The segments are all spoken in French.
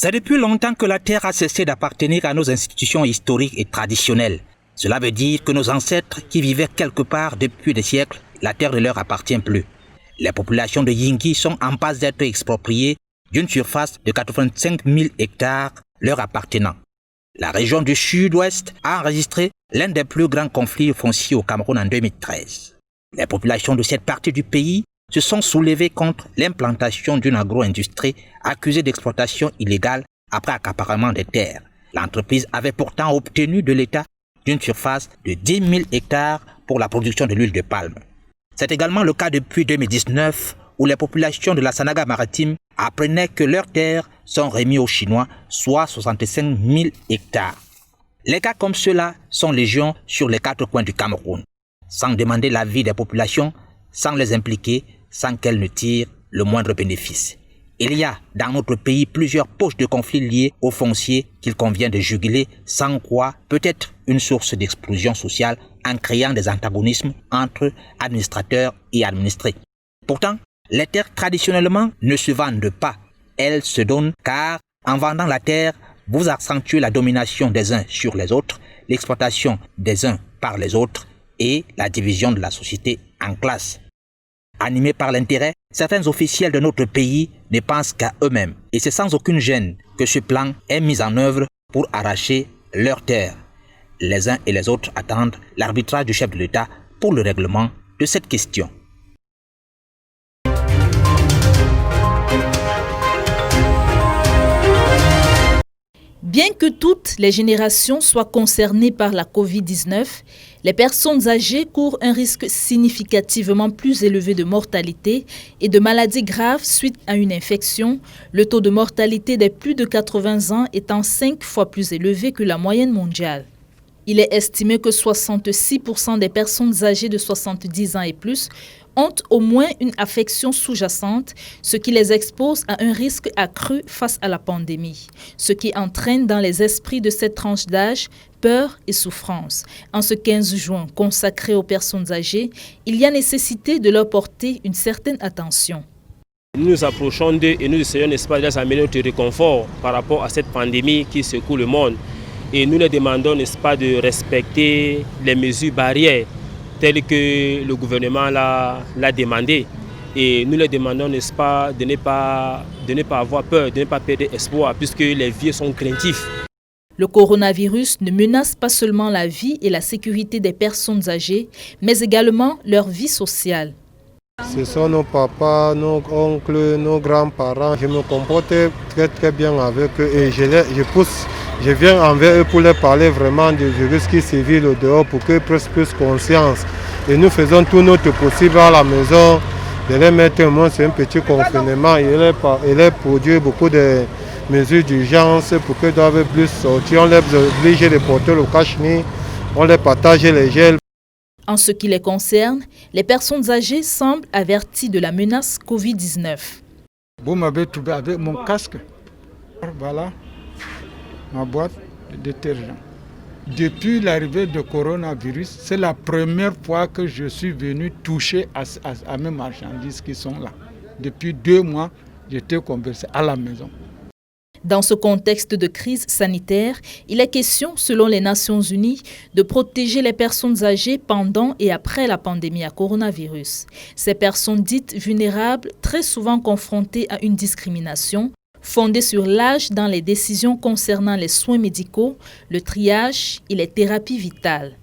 C'est depuis longtemps que la terre a cessé d'appartenir à nos institutions historiques et traditionnelles. Cela veut dire que nos ancêtres qui vivaient quelque part depuis des siècles, la terre ne leur appartient plus. Les populations de Yingui sont en passe d'être expropriées d'une surface de 85 000 hectares leur appartenant. La région du Sud-Ouest a enregistré l'un des plus grands conflits fonciers au Cameroun en 2013. Les populations de cette partie du pays se sont soulevées contre l'implantation d'une agro-industrie accusée d'exploitation illégale après accaparement des terres. L'entreprise avait pourtant obtenu de l'État d'une surface de 10 000 hectares pour la production de l'huile de palme. C'est également le cas depuis 2019 où les populations de la Sanaga maritime apprenaient que leurs terres sont remises aux Chinois, soit 65 000 hectares. Les cas comme ceux-là sont légion sur les 4 coins du Cameroun. Sans demander l'avis des populations, sans les impliquer, sans qu'elles ne tirent le moindre bénéfice. Il y a dans notre pays plusieurs poches de conflits liés au foncier qu'il convient de juguler, sans quoi peut-être une source d'explosion sociale en créant des antagonismes entre administrateurs et administrés. Pourtant, les terres traditionnellement ne se vendent pas, elles se donnent car en vendant la terre, vous accentuez la domination des uns sur les autres, l'exploitation des uns par les autres et la division de la société en classes. Animés par l'intérêt, certains officiels de notre pays ne pensent qu'à eux-mêmes. Et c'est sans aucune gêne que ce plan est mis en œuvre pour arracher leurs terres. Les uns et les autres attendent l'arbitrage du chef de l'État pour le règlement de cette question. Bien que toutes les générations soient concernées par la Covid-19, les personnes âgées courent un risque significativement plus élevé de mortalité et de maladies graves suite à une infection, le taux de mortalité des plus de 80 ans étant 5 fois plus élevé que la moyenne mondiale. Il est estimé que 66% des personnes âgées de 70 ans et plus ont au moins une affection sous-jacente, ce qui les expose à un risque accru face à la pandémie, ce qui entraîne dans les esprits de cette tranche d'âge peur et souffrance. En ce 15 juin consacré aux personnes âgées, il y a nécessité de leur porter une certaine attention. Nous nous approchons d'eux et nous essayons, n'est-ce pas, de les amener notre réconfort par rapport à cette pandémie qui secoue le monde. Et nous les demandons, n'est-ce pas, de respecter les mesures barrières telles que le gouvernement l'a demandé. Et nous les demandons, n'est-ce pas, de ne pas avoir peur, de ne pas perdre espoir, puisque les vieux sont craintifs. Le coronavirus ne menace pas seulement la vie et la sécurité des personnes âgées, mais également leur vie sociale. Ce sont nos papas, nos oncles, nos grands-parents. Je me comporte très bien avec eux et je viens envers eux pour leur parler vraiment du virus qui sévit au dehors pour qu'ils prennent plus conscience. Et nous faisons tout notre possible à la maison de les mettre au moins sur un petit confinement et les produire beaucoup de mesures d'urgence pour qu'ils doivent plus sortir. On les oblige de porter le cache-nez, on les partage les gels. En ce qui les concerne, les personnes âgées semblent averties de la menace Covid-19. Vous m'avez trouvé avec mon casque. Voilà ma boîte de détergent. Depuis l'arrivée du coronavirus, c'est la première fois que je suis venu toucher à mes marchandises qui sont là. Depuis 2 mois, j'étais conversé à la maison. Dans ce contexte de crise sanitaire, il est question, selon les Nations Unies, de protéger les personnes âgées pendant et après la pandémie à coronavirus. Ces personnes dites vulnérables, très souvent confrontées à une discrimination, fondée sur l'âge dans les décisions concernant les soins médicaux, le triage et les thérapies vitales.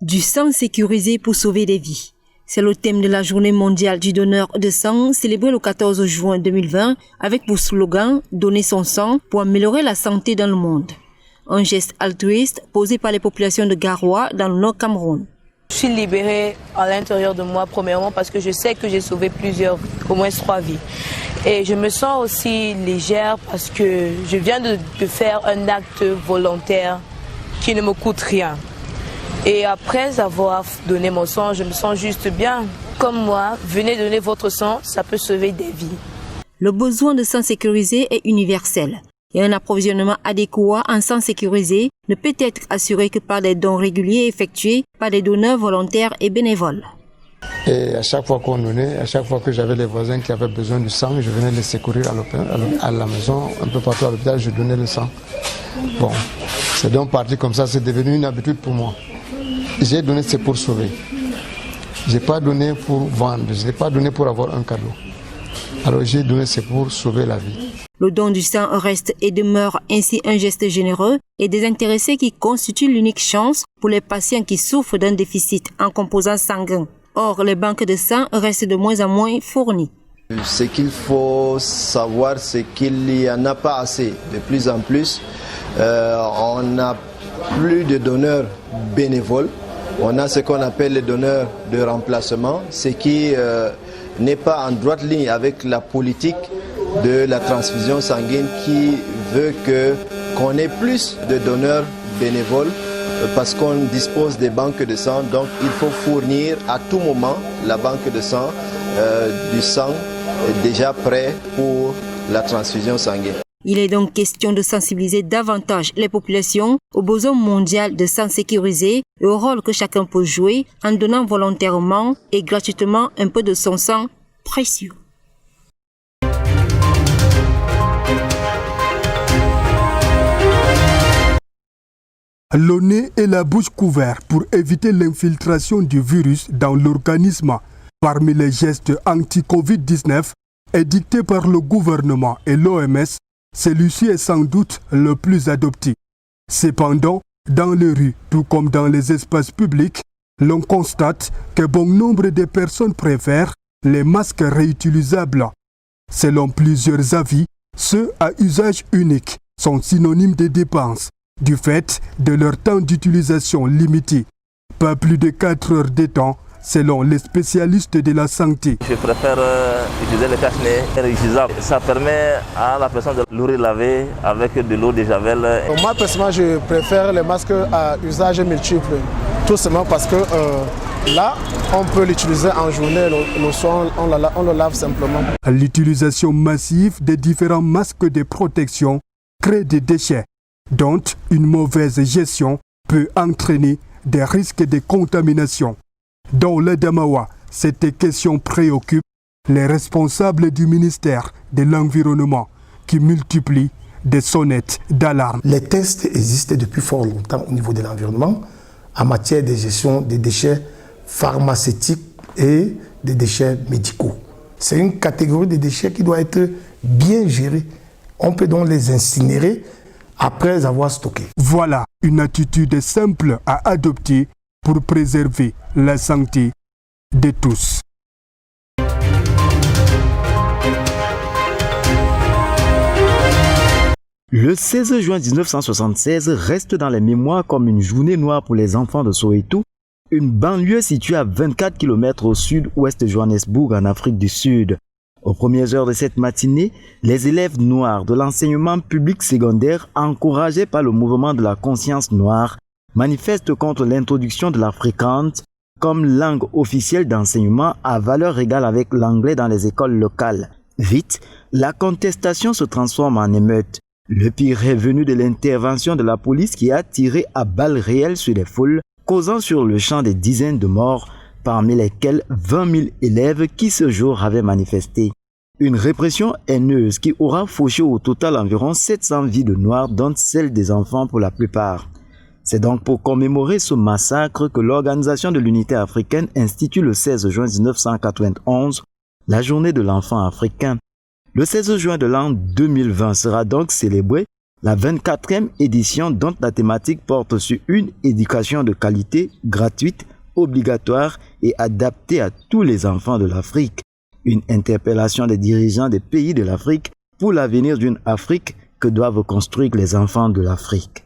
Du sang sécurisé pour sauver des vies. C'est le thème de la Journée mondiale du donneur de sang célébrée le 14 juin 2020 avec pour slogan « Donner son sang pour améliorer la santé dans le monde ». Un geste altruiste posé par les populations de Garoua dans le Nord Cameroun. Je suis libérée à l'intérieur de moi, premièrement parce que je sais que j'ai sauvé au moins 3 vies. Et je me sens aussi légère parce que je viens de faire un acte volontaire qui ne me coûte rien. Et après avoir donné mon sang, je me sens juste bien. Comme moi, venez donner votre sang, ça peut sauver des vies. Le besoin de sang sécurisé est universel. Et un approvisionnement adéquat en sang sécurisé ne peut être assuré que par des dons réguliers effectués par des donneurs volontaires et bénévoles. Et à chaque fois qu'on donnait, à chaque fois que j'avais les voisins qui avaient besoin du sang, je venais les secourir à la maison, un peu partout à l'hôpital, je donnais le sang. Bon, c'est donc parti comme ça, c'est devenu une habitude pour moi. J'ai donné, c'est pour sauver. Je n'ai pas donné pour vendre, je n'ai pas donné pour avoir un cadeau. Alors j'ai donné, c'est pour sauver la vie. Le don du sang reste et demeure ainsi un geste généreux et désintéressé qui constitue l'unique chance pour les patients qui souffrent d'un déficit en composants sanguins. Or, les banques de sang restent de moins en moins fournies. Ce qu'il faut savoir, c'est qu'il n'y en a pas assez. De plus en plus, on n'a plus de donneurs bénévoles. On a ce qu'on appelle les donneurs de remplacement, ce qui n'est pas en droite ligne avec la politique de la transfusion sanguine qui veut qu'on ait plus de donneurs bénévoles parce qu'on dispose des banques de sang. Donc il faut fournir à tout moment la banque de sang, du sang déjà prêt pour la transfusion sanguine. Il est donc question de sensibiliser davantage les populations au besoin mondial de sang sécurisé et au rôle que chacun peut jouer en donnant volontairement et gratuitement un peu de son sang précieux. Le nez et la bouche couverts pour éviter l'infiltration du virus dans l'organisme. Parmi les gestes anti-Covid-19 édictés par le gouvernement et l'OMS, celui-ci est sans doute le plus adopté. Cependant, dans les rues, tout comme dans les espaces publics, l'on constate que bon nombre de personnes préfèrent les masques réutilisables. Selon plusieurs avis, ceux à usage unique sont synonymes de dépenses, du fait de leur temps d'utilisation limité. Pas plus de 4 heures de temps, selon les spécialistes de la santé. Je préfère utiliser le cache-nez réutilisable. Ça permet à la personne de l'ouvrir laver avec de l'eau de javel. Moi, personnellement, je préfère les masques à usage multiple. Tout simplement parce que là, on peut l'utiliser en journée, le soir, on le lave simplement. L'utilisation massive des différents masques de protection crée des déchets, dont une mauvaise gestion peut entraîner des risques de contamination. Dans le Damawa, cette question préoccupe les responsables du ministère de l'Environnement qui multiplient des sonnettes d'alarme. Les tests existent depuis fort longtemps au niveau de l'environnement en matière de gestion des déchets pharmaceutiques et des déchets médicaux. C'est une catégorie de déchets qui doit être bien gérée. On peut donc les incinérer après avoir stocké. Voilà une attitude simple à adopter pour préserver la santé de tous. Le 16 juin 1976 reste dans les mémoires comme une journée noire pour les enfants de Soweto, une banlieue située à 24 km au sud-ouest de Johannesburg en Afrique du Sud. Aux premières heures de cette matinée, les élèves noirs de l'enseignement public secondaire, encouragés par le mouvement de la conscience noire, manifestent contre l'introduction de l'afrikaans comme langue officielle d'enseignement à valeur égale avec l'anglais dans les écoles locales. Vite, la contestation se transforme en émeute. Le pire est venu de l'intervention de la police qui a tiré à balles réelles sur les foules, causant sur le champ des dizaines de morts, parmi lesquels 20 000 élèves qui ce jour avaient manifesté. Une répression haineuse qui aura fauché au total environ 700 vies de Noirs, dont celles des enfants pour la plupart. C'est donc pour commémorer ce massacre que l'Organisation de l'Unité africaine institue le 16 juin 1991 la Journée de l'enfant africain. Le 16 juin de l'an 2020 sera donc célébrée la 24e édition dont la thématique porte sur une éducation de qualité, gratuite, obligatoire et adaptée à tous les enfants de l'Afrique. Une interpellation des dirigeants des pays de l'Afrique pour l'avenir d'une Afrique que doivent construire les enfants de l'Afrique.